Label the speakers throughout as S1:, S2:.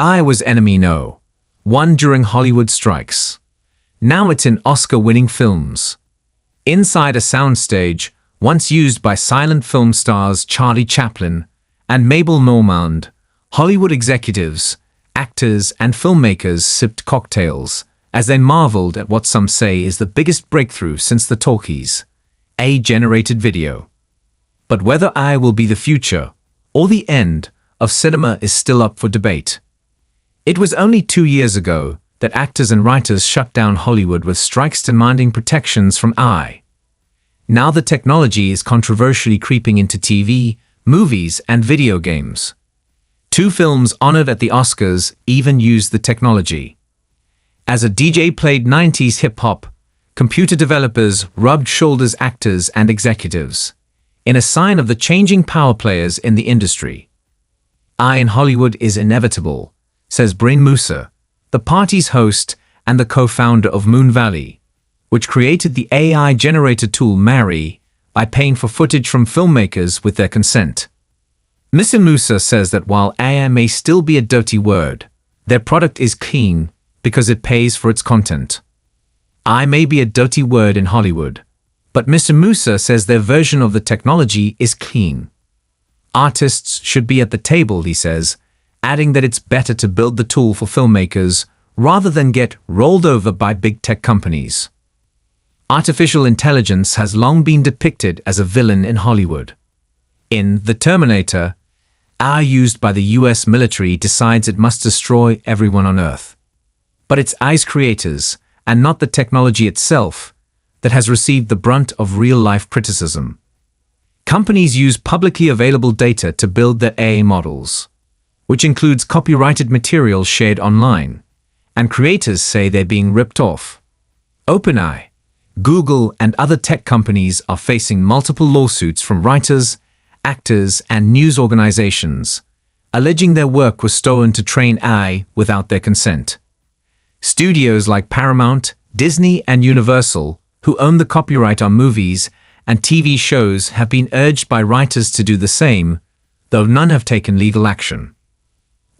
S1: I was enemy no. One during Hollywood strikes. Now it's in Oscar-winning films. Inside a soundstage, once used by silent film stars Charlie Chaplin and Mabel, Hollywood executives, actors, and filmmakers sipped cocktails as they marveled at what some say is the biggest breakthrough since the talkies, AI-generated video. But whether AI will be the future or the end of cinema is still up for debate. It was only 2 years ago that actors and writers shut down Hollywood with strikes demanding protections from AI. Now the technology is controversially creeping into TV, movies, and video games. 2 films honored at the Oscars even used the technology. As a DJ played 90s hip-hop, computer developers rubbed shoulders actors and executives, in a sign of the changing power players in the industry. AI in Hollywood is inevitable, says Brain Musa, the party's host and the co-founder of Moon Valley, which created the AI-generated tool Mari by paying for footage from filmmakers with their consent. Mr. Musa says that while AI may still be a dirty word, their product is clean because it pays for its content. AI may be a dirty word in Hollywood, but Mr. Musa says their version of the technology is clean. Artists should be at the table, he says, adding that it's better to build the tool for filmmakers rather than get rolled over by big tech companies. Artificial intelligence has long been depicted as a villain in Hollywood. In The Terminator, AI used by the US military decides it must destroy everyone on Earth. But it's AI's creators, and not the technology itself, that has received the brunt of real-life criticism. Companies use publicly available data to build their AI models, which includes copyrighted material shared online, and creators say they're being ripped off. OpenAI, Google, and other tech companies are facing multiple lawsuits from writers, actors, and news organizations, alleging their work was stolen to train AI without their consent. Studios like Paramount, Disney, and Universal, who own the copyright on movies and TV shows, have been urged by writers to do the same, though none have taken legal action.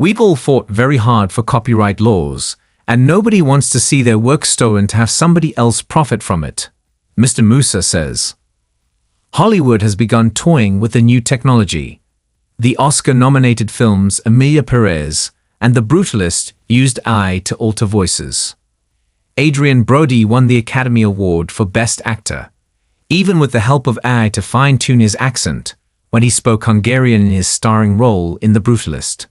S1: We've all fought very hard for copyright laws, and nobody wants to see their work stolen to have somebody else profit from it, Mr. Musa says. Hollywood has begun toying with the new technology. The Oscar-nominated films Emilia Perez and The Brutalist used AI to alter voices. Adrian Brody won the Academy Award for Best Actor, even with the help of AI to fine-tune his accent when he spoke Hungarian in his starring role in The Brutalist.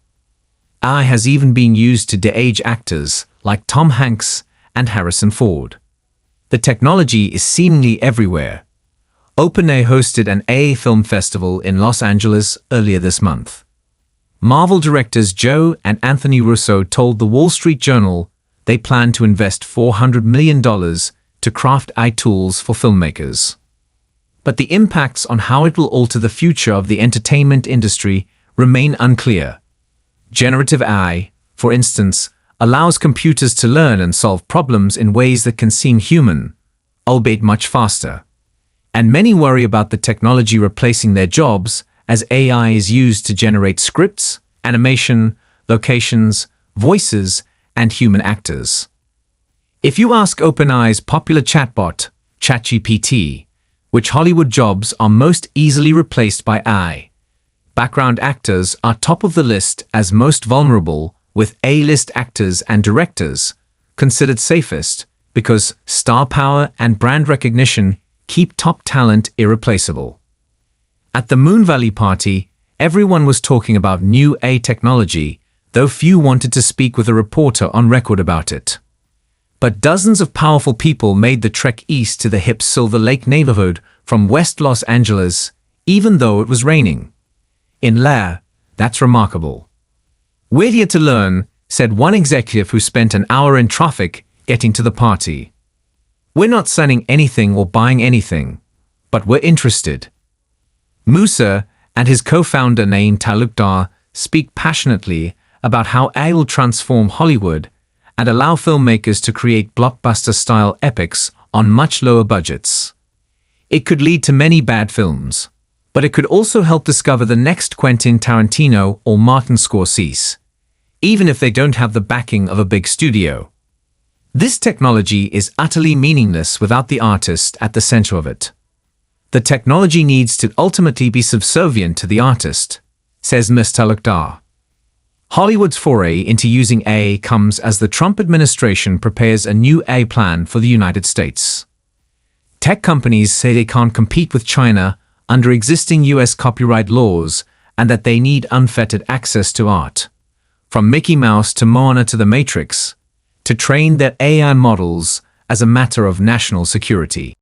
S1: AI has even been used to de-age actors like Tom Hanks and Harrison Ford. The technology is seemingly everywhere. OpenAI hosted an AI film festival in Los Angeles earlier this month. Marvel directors Joe and Anthony Russo told the Wall Street Journal they plan to invest $400 million to craft AI tools for filmmakers. But the impacts on how it will alter the future of the entertainment industry remain unclear. Generative AI, for instance, allows computers to learn and solve problems in ways that can seem human, albeit much faster. And many worry about the technology replacing their jobs as AI is used to generate scripts, animation, locations, voices, and human actors. If you ask OpenAI's popular chatbot, ChatGPT, which Hollywood jobs are most easily replaced by AI, background actors are top of the list as most vulnerable, with A-list actors and directors considered safest because star power and brand recognition keep top talent irreplaceable. At the Moon Valley party, everyone was talking about new AI technology, though few wanted to speak with a reporter on record about it. But dozens of powerful people made the trek east to the hip Silver Lake neighborhood from West Los Angeles, even though it was raining. In Lair, that's remarkable. "We're here to learn," said one executive who spent an hour in traffic getting to the party. "We're not selling anything or buying anything, but we're interested." Musa and his co-founder Naeem Talukdar speak passionately about how AI will transform Hollywood and allow filmmakers to create blockbuster-style epics on much lower budgets. It could lead to many bad films, but it could also help discover the next Quentin Tarantino or Martin Scorsese. even if they don't have the backing of a big studio. This technology is utterly meaningless without the artist at the center of it. The technology needs to ultimately be subservient to the artist, says Mr. Talukdar. Hollywood's foray into using AI comes as the Trump administration prepares a new AI plan for the United States. Tech companies say they can't compete with China under existing US copyright laws and that they need unfettered access to art, from Mickey Mouse to Moana to The Matrix, to train their AI models as a matter of national security.